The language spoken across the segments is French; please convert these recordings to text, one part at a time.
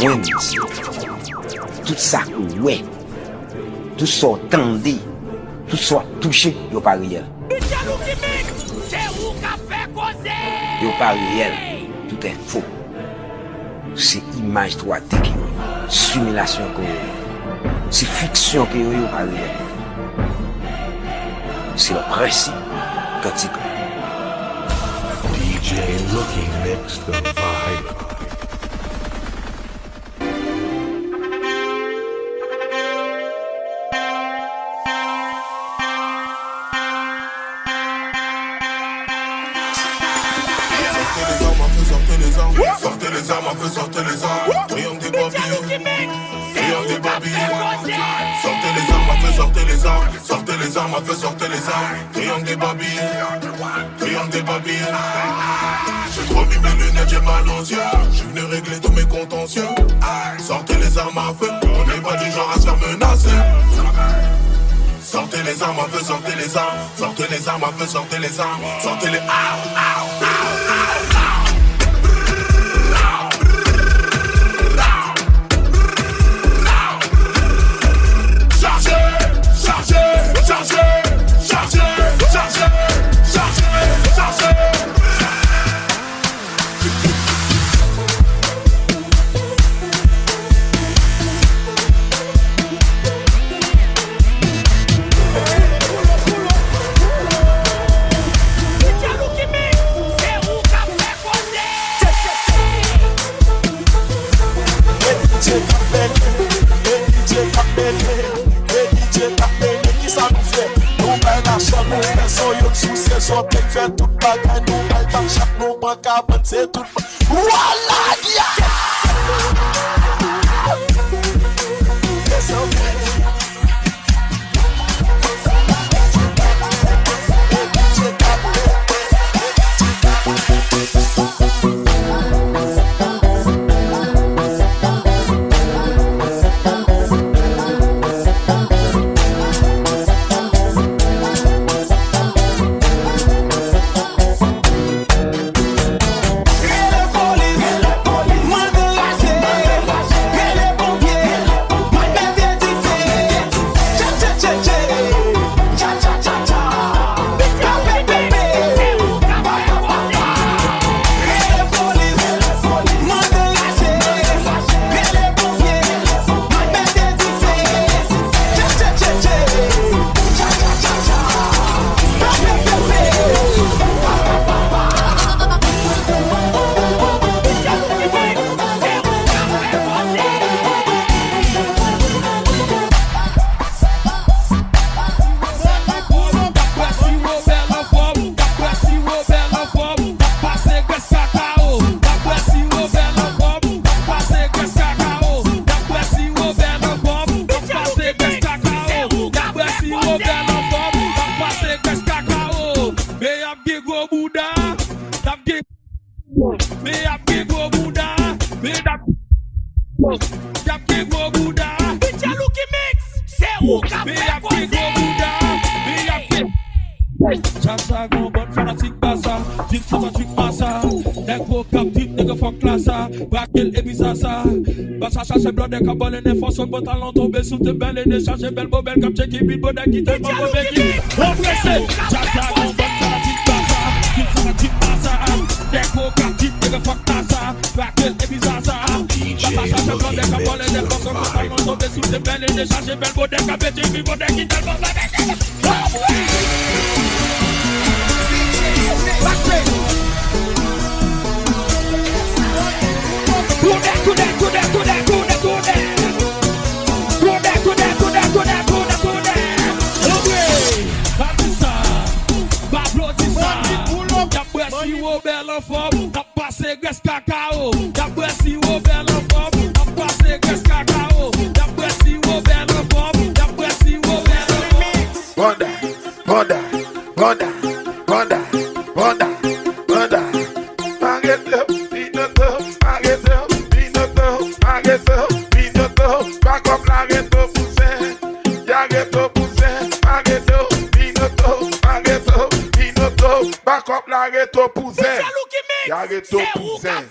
Moi, dis, tout ça, ouais, tout ça, tendez, tout ça, touché, yo pas réel. Yo pas réel, tout est faux. C'est image 3D qui est, simulation que c'est fiction que yo pas réel. C'est le principe quantique. DJ Looking mix the vibe. Sortez les armes, on fait sortir les armes. Triangle des babillons. Triangle des babillons. Sortez les armes, on fait sortir les armes. Sortez les armes, on fait sortir les armes. Triangle des babillons. Triangle des babillons. J'ai trop mis mes lunettes, j'ai mal aux yeux. J'suis venu régler tous mes contentieux. Sortez les armes à feu. On n'est pas du genre à se faire menacer. Sortez les armes, on fait sortir les armes. Sortez les armes, on fait sortir les armes. Sortez les fait tout bagay nou bay tak chak nou ban ka c'est tout. Voilà, Chache blanc des cabanes et force au pantalon tombé sous tes belles et décharger belle bobelle comme check it beat qui tellement mauvais qui oppressé Jasa gon bon fanatique basa Qu'il fanatique basa Des gros captifs nigga fuck tasa Braquel et bizarre chache blanc des cabanes et force au pantalon tombé sous tes belles et décharger belle bobelle comme check it beat qui tellement mauvais Ghetto pousin, y'a ghetto pousin,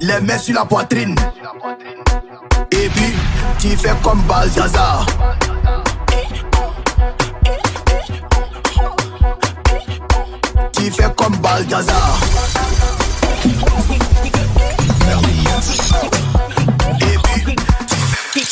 Les mains sur la poitrine. Et puis tu fais comme Balthazar. Tu fais comme Balthazar. Et puis tu fais...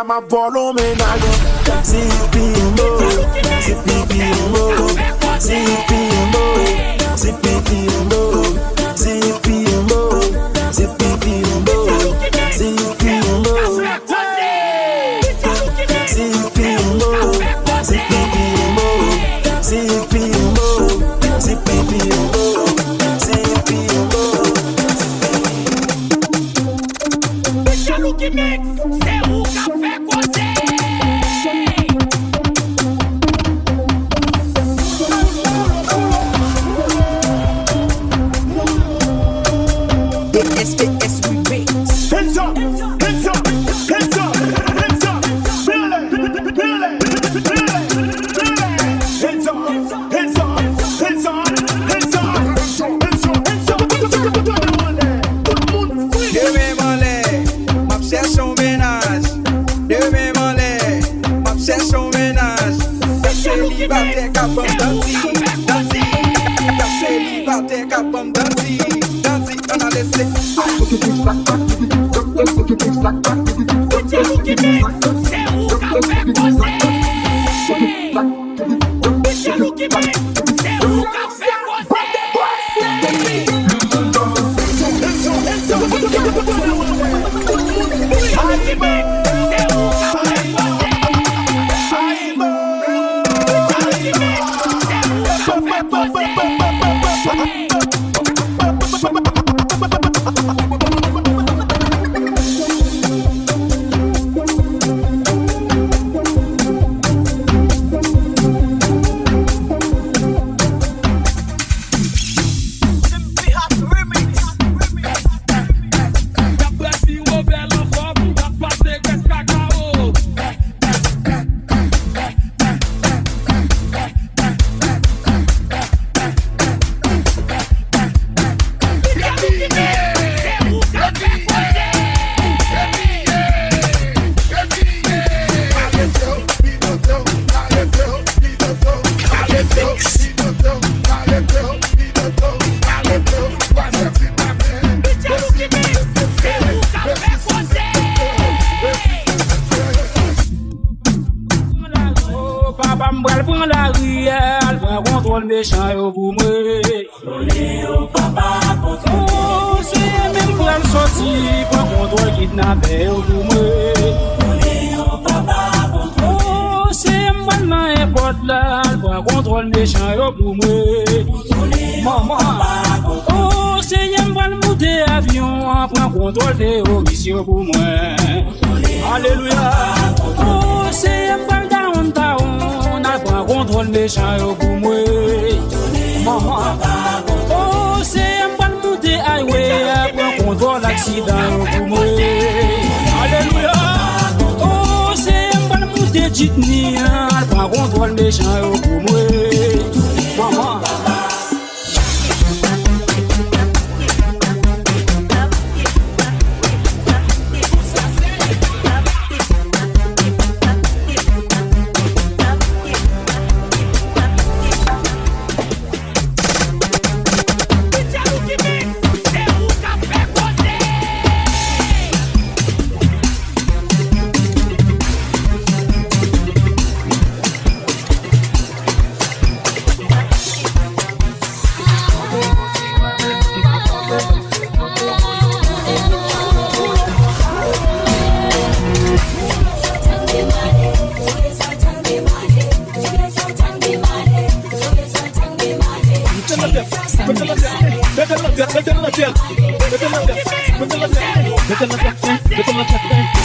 Ma bolo menage, zipimo, zipimo, zipimo, zipimo, zipimo, zipimo, zipimo, zipimo, zipimo, zipimo, contre l'accident pour moi. Alléluia. Oh, c'est un bon mot de Jitni, pas contre le méchant pour moi. Maman.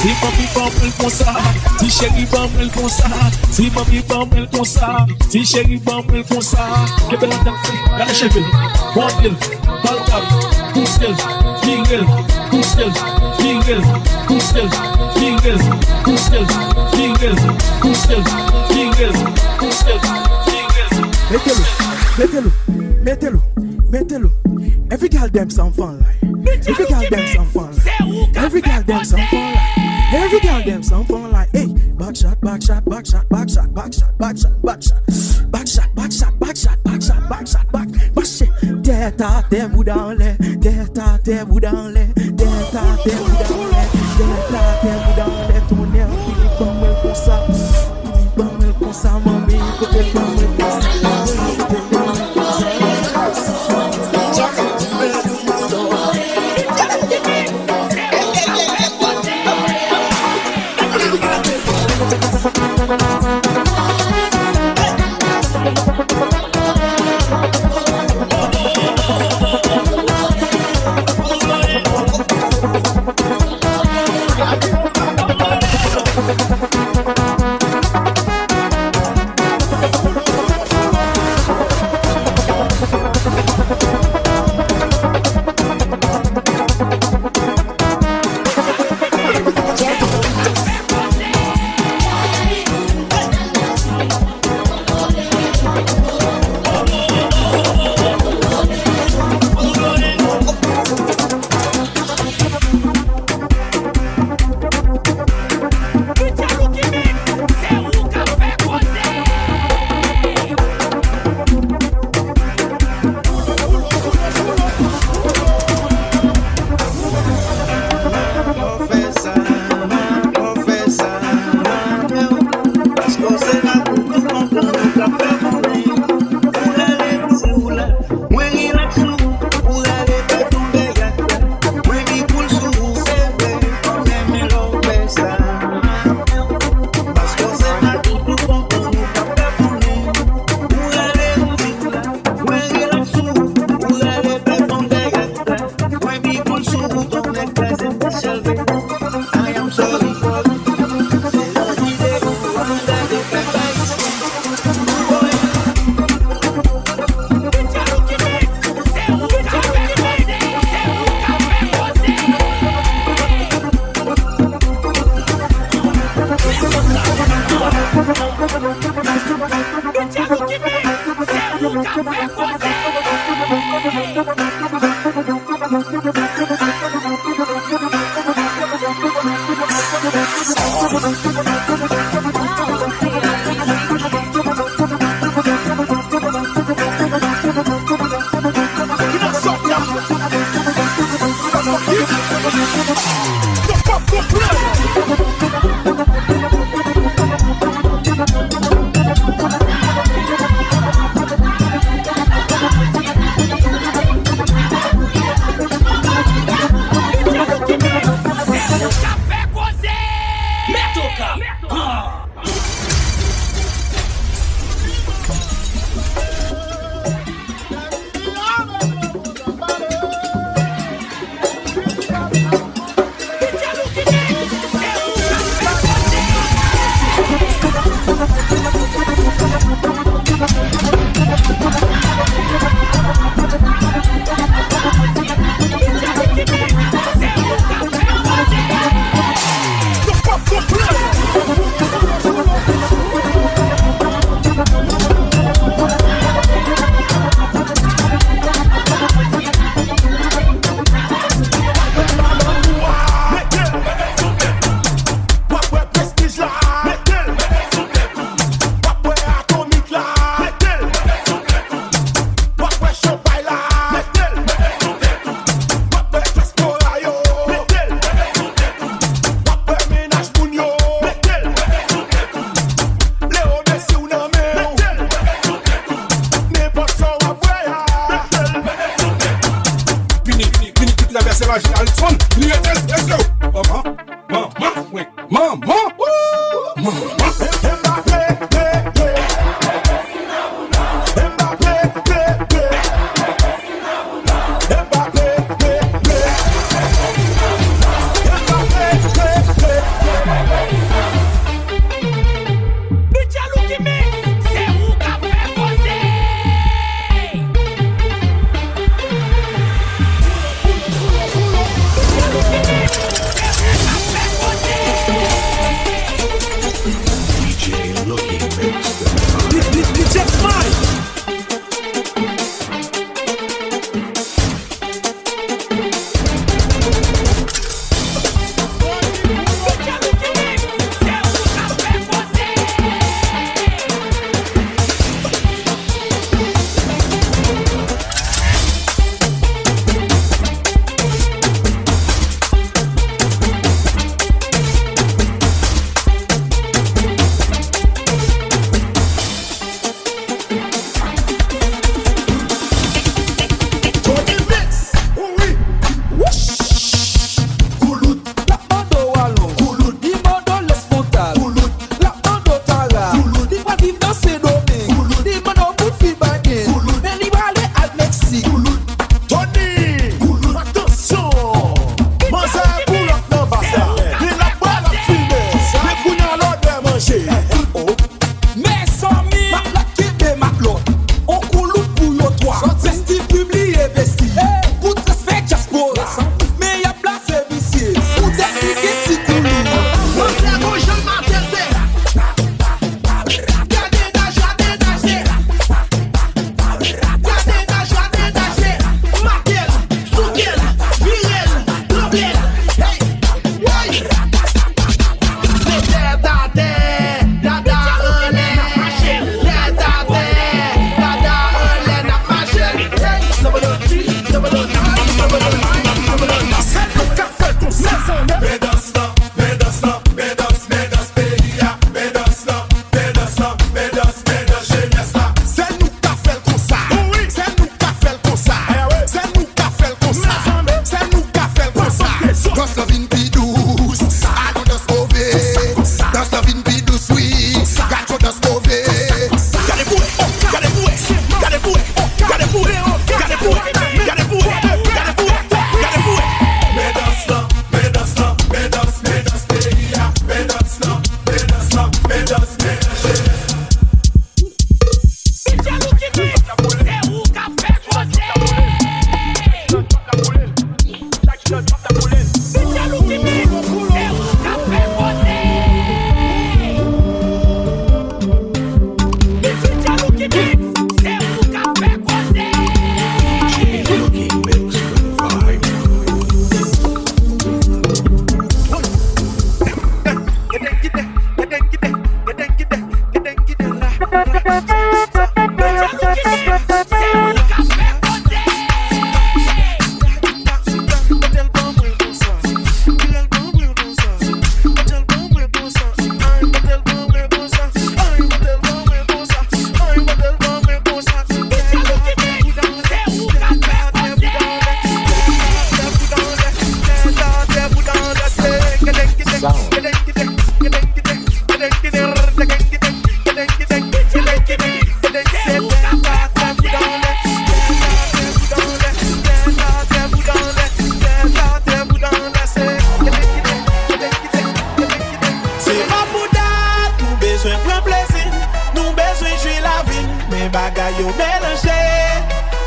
Si papi bambel comme ça, si chéri bambel comme ça, si papi bambel comme ça, si chéri bambel comme ça, que belle la la cheveux, bordel, balcab, coustel, pingel, coustel, pingel, coustel, pingel, coustel, pingel, coustel, pingel, coustel, pingel. Mettez-le. Every girl them some fun like. Every girl them some fun like. Every girl them some fun like. Every girl them some fun like. Hey, back shot. Tête à terre vous dans l'air, tête à terre vous dans l'air, tête à terre vous dans l'air, tête à terre vous dans l'air. Ton air Philippe Bamel comme ça, Philippe Bamel comme ça, mamie côté Bamel comme ça.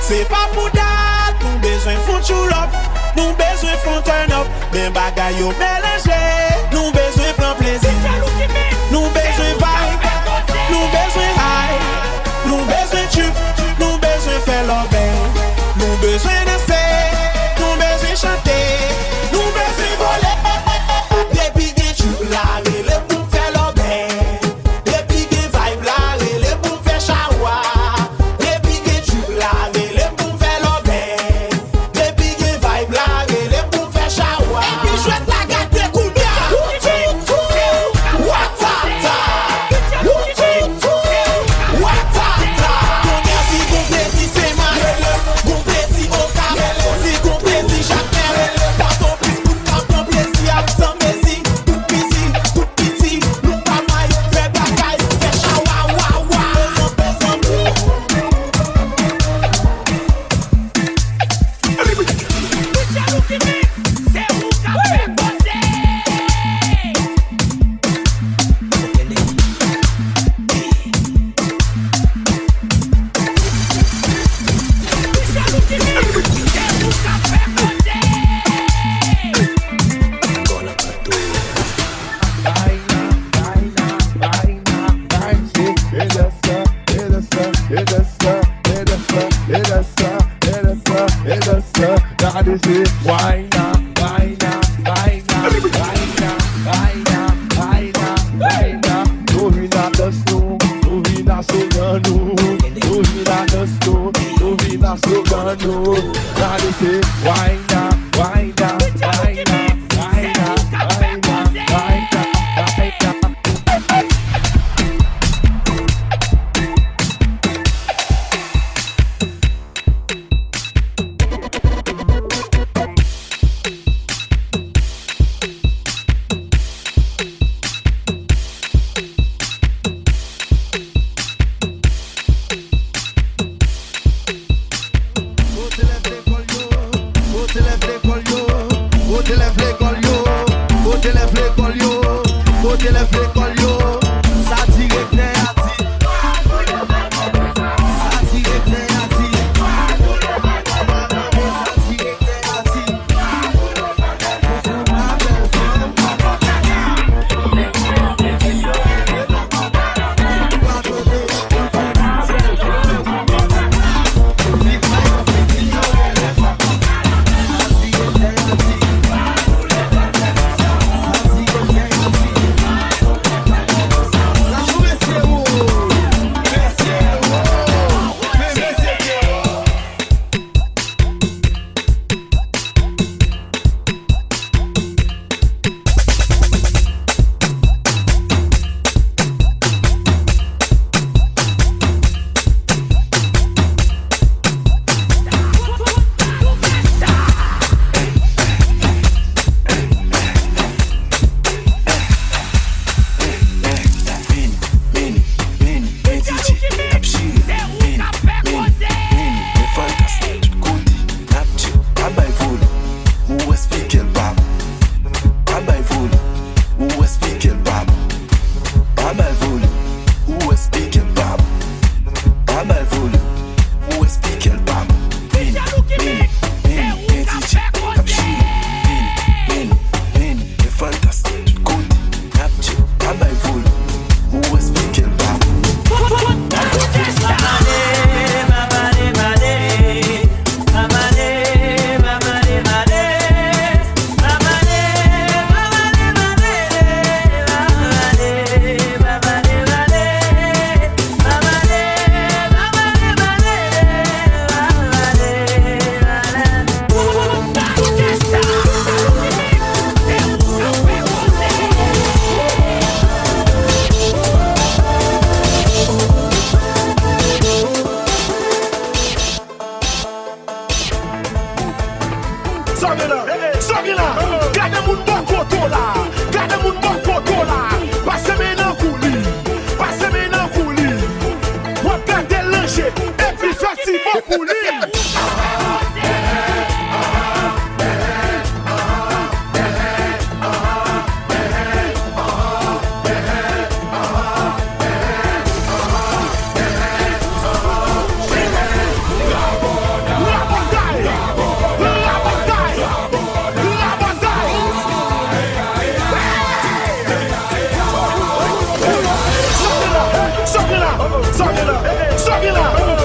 C'est pas pour date, nous besoin font chull up, nous besoin font turn up, ben bagay yo mélanger, nous besoin prendre plaisir, nous besoin vibe, nous besoin high, nous besoin chup, nous besoin faire l'obé, nous besoin danser, nous besoin chanter, nous besoin voler, depuis que chup la relè pour faire l'obé, depuis que vibe la relè pour faire chawa, depuis que chup la relè pour faire l'obé, depuis que vibe la relè pour faire chawa, et puis chouette la gâte cool. Regardez c'est Waina, Waina, Waina, Waina, Waina, Waina, Waina.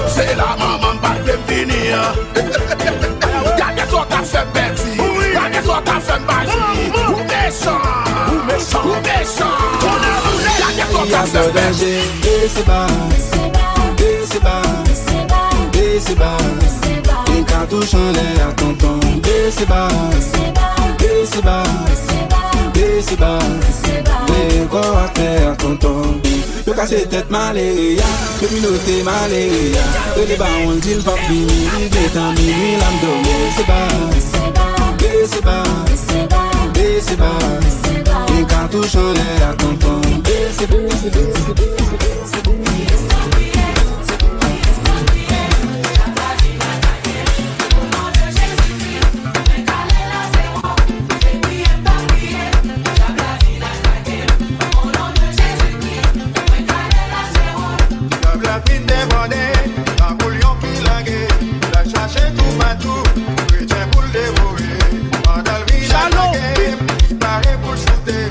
C'est la maman pas de venir. Y'a des autres à faire bêtis. Y'a des autres à faire magie. Ou méchant. Y'a des autres à faire bêtis. Desse bar, un cartouche en l'air à tonton. Desse bar, mais encore à terre à tonton. Le casse tête maléria, le piloté maléria. Le débat on dit le pas fini, il est en minuit l'âme dormée. Desse bar, un cartouche en l'air à tonton. Shalom, il paraît pour shooter.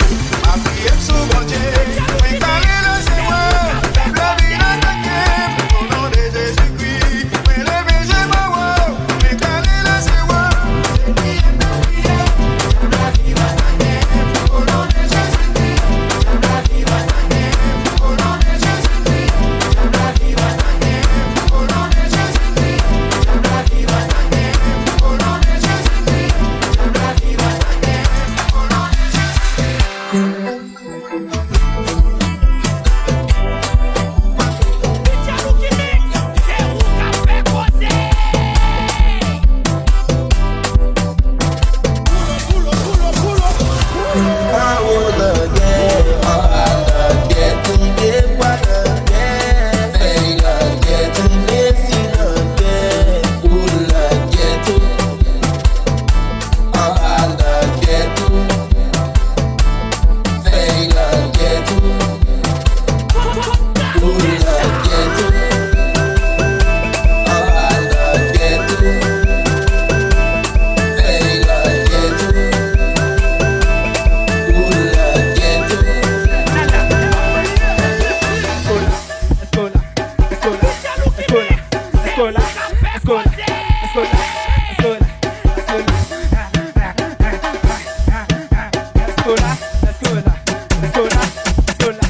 go now, let's go now, let's go now, let's go now.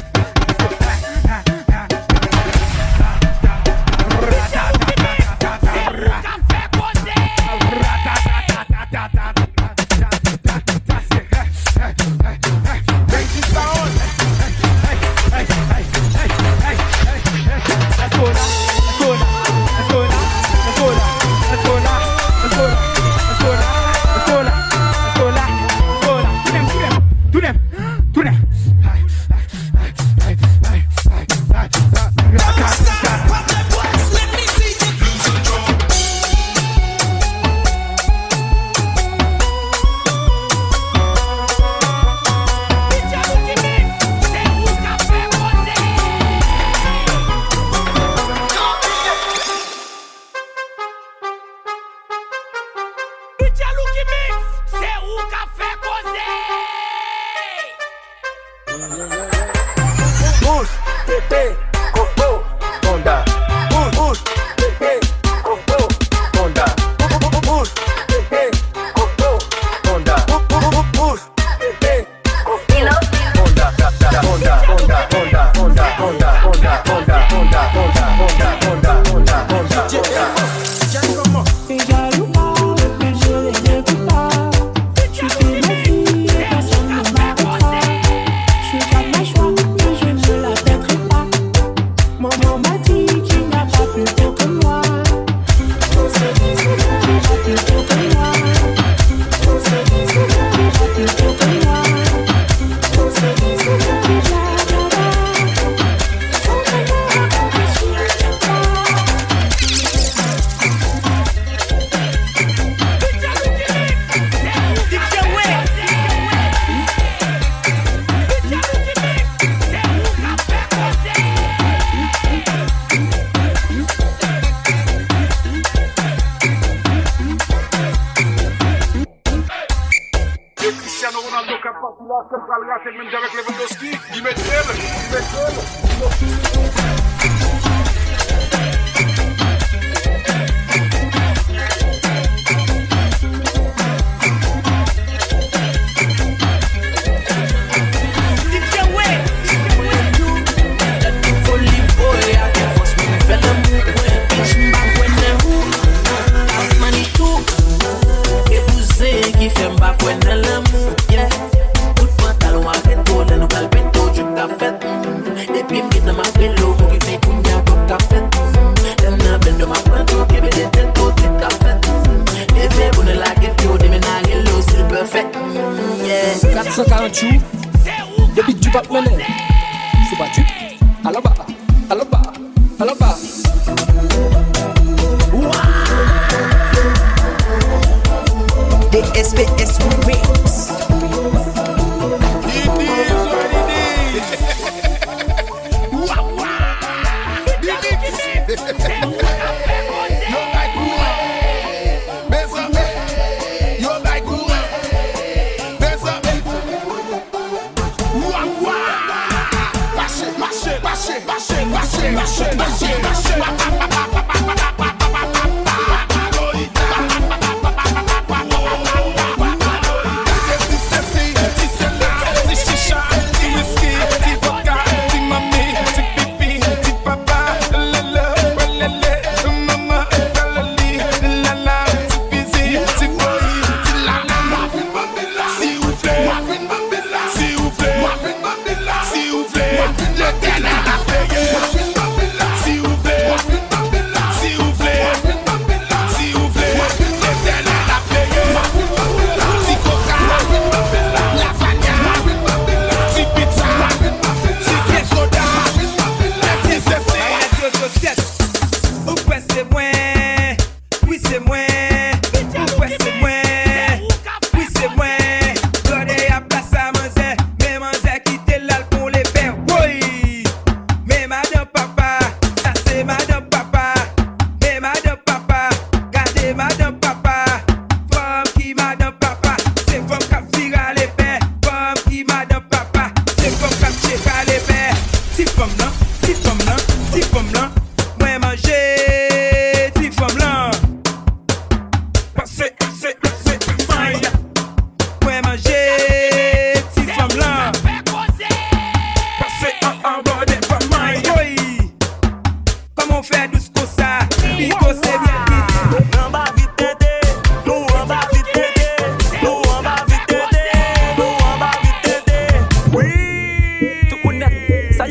S'il vous plaît,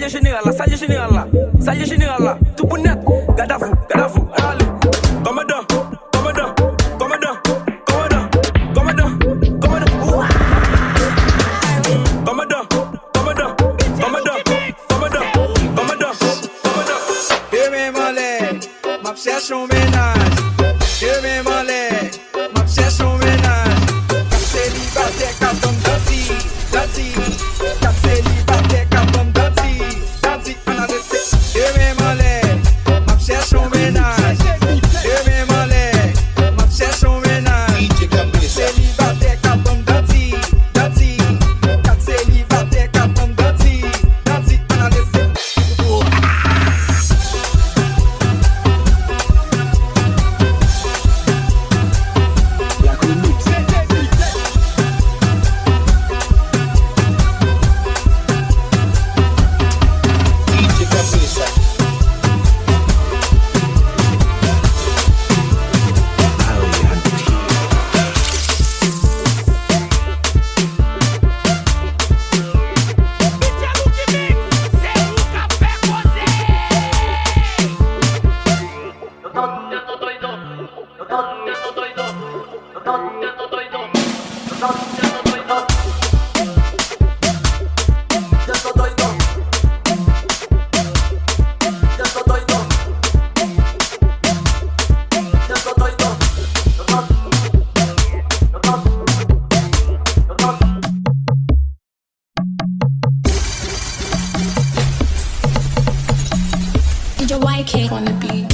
Salier général là, tout pour net. Garde à vous, allez. Commandant. Cherche un ménage, je vais m'aller, ma cherche un ménage. Cap célibataire, cap homme danti, cap célibataire, cap homme danti, on a laissé. Je vais m'aller, ma cherche un ménage, je vais m'aller, ma cherche un ménage. Célibataire, cap homme danti, cap célibataire, cap homme danti, on a laissé. DJ YK on the beat.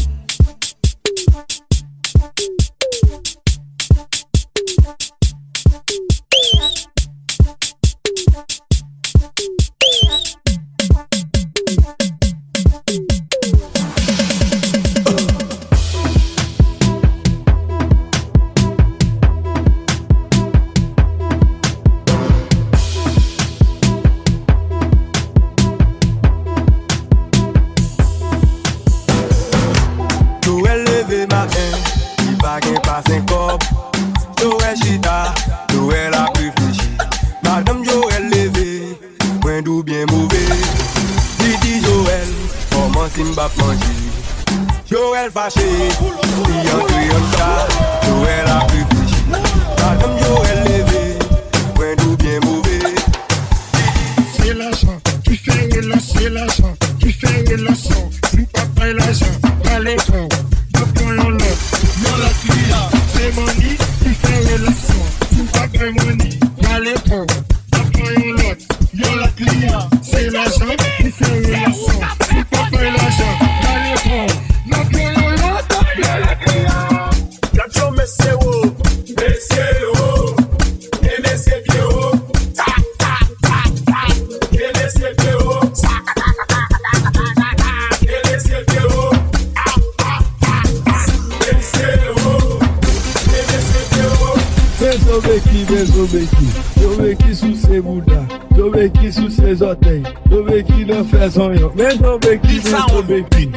Joël fâché, il entre en tas, Joël a réfléchi. Madame Joël levé, point d'où bien mauvais. C'est l'argent qui fait relâcher l'argent, qui fait relâcher. Nous pas payer l'argent, pas l'écran. Nous prenons l'autre, nous la client. C'est money qui fait relâcher. Nous pas payer money, pas l'écran. Nous prenons l'autre, nous la client. C'est l'argent qui fait relâcher. Nous pas payer l'argent, pas l'écran. Joveki sous ses bouddhas, Joveki sous ses orteils, Joveki ne fait son yon, mais Joveki ne Joveki.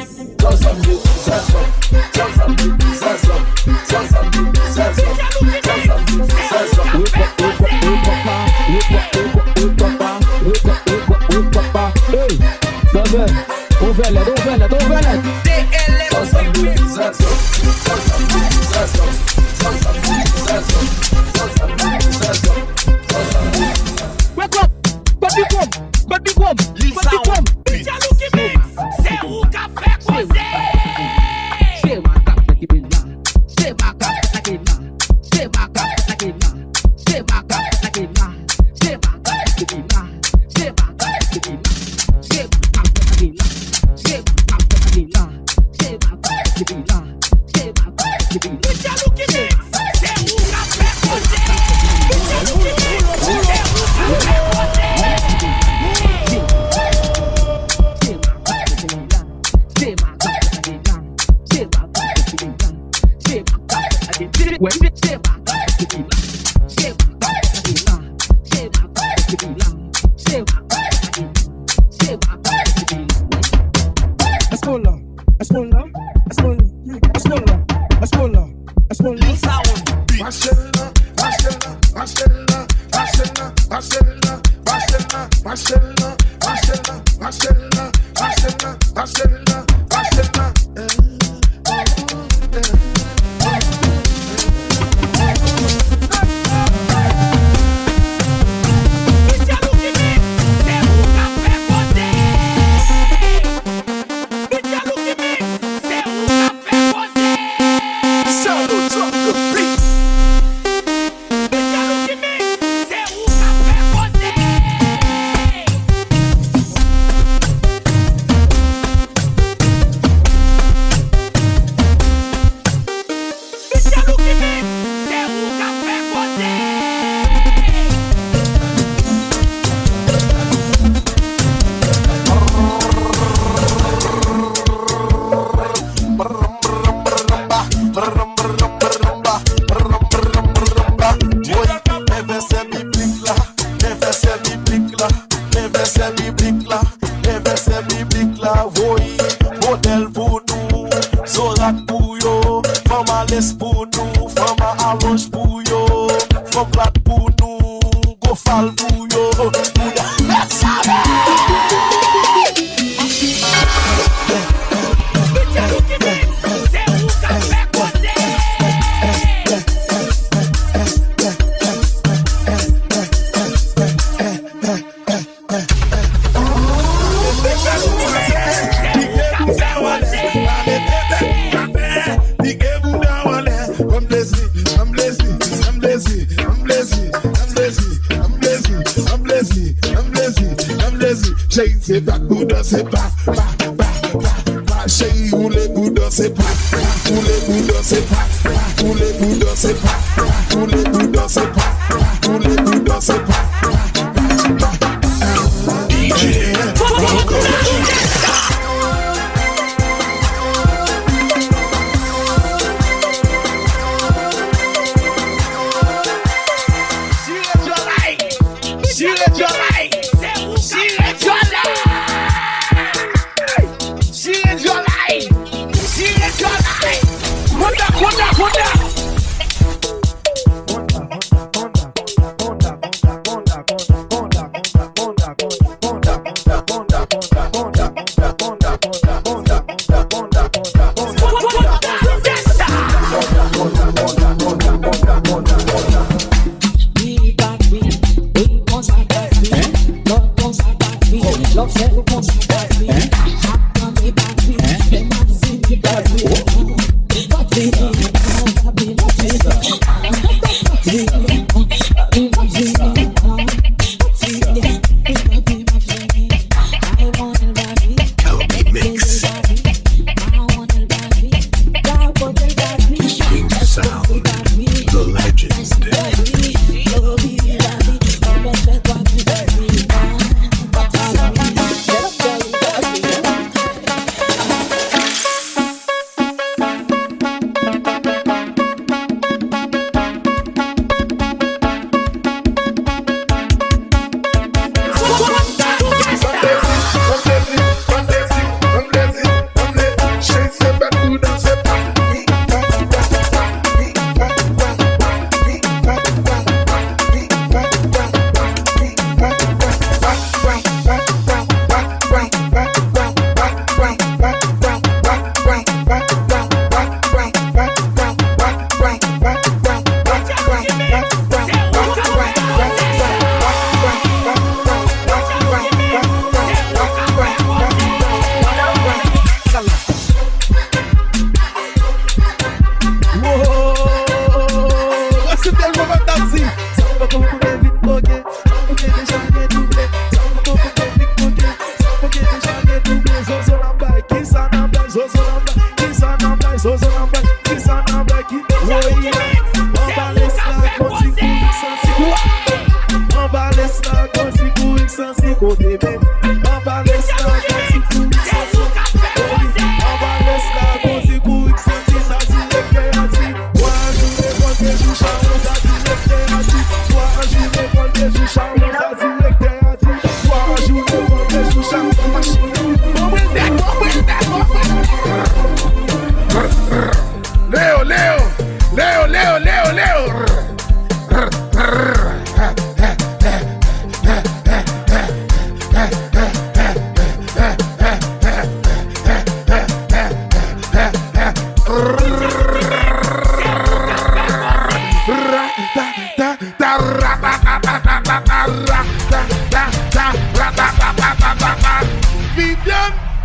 Marcella.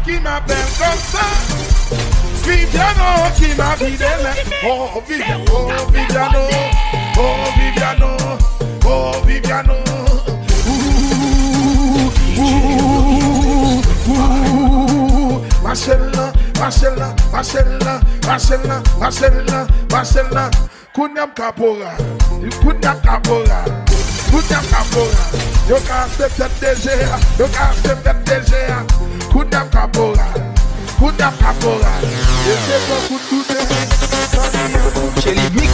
qui m'appelle comme ça. Viviano qui m'a vidé les. Oh Viviano, oh Viviano, oh Viviano, oh Viviano. Marcella, Marcella, Marcella, Marcella, Marcella, Marcella. Kunyam Kapora, Kunyam Kapora, Kunyam Kapora. You can't step that DGA, you can't step that DGA. Kunyam Kapora, Kunyam Kapora. You say what could do that? Chérie Mix.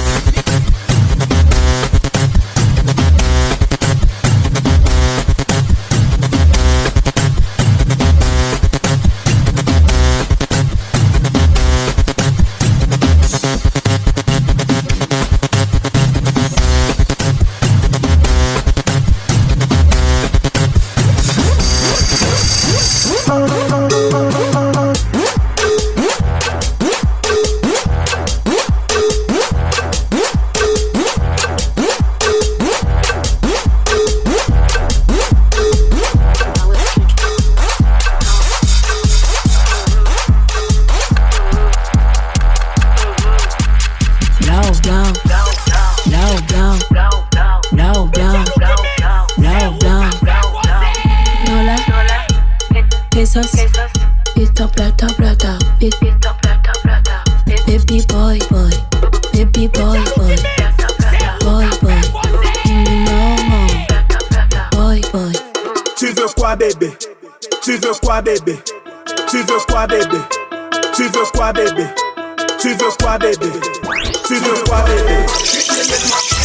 Bébé, tu veux quoi bébé? Tu veux quoi bébé? Tu veux quoi bébé? Tu veux quoi bébé? Tu veux quoi bébé?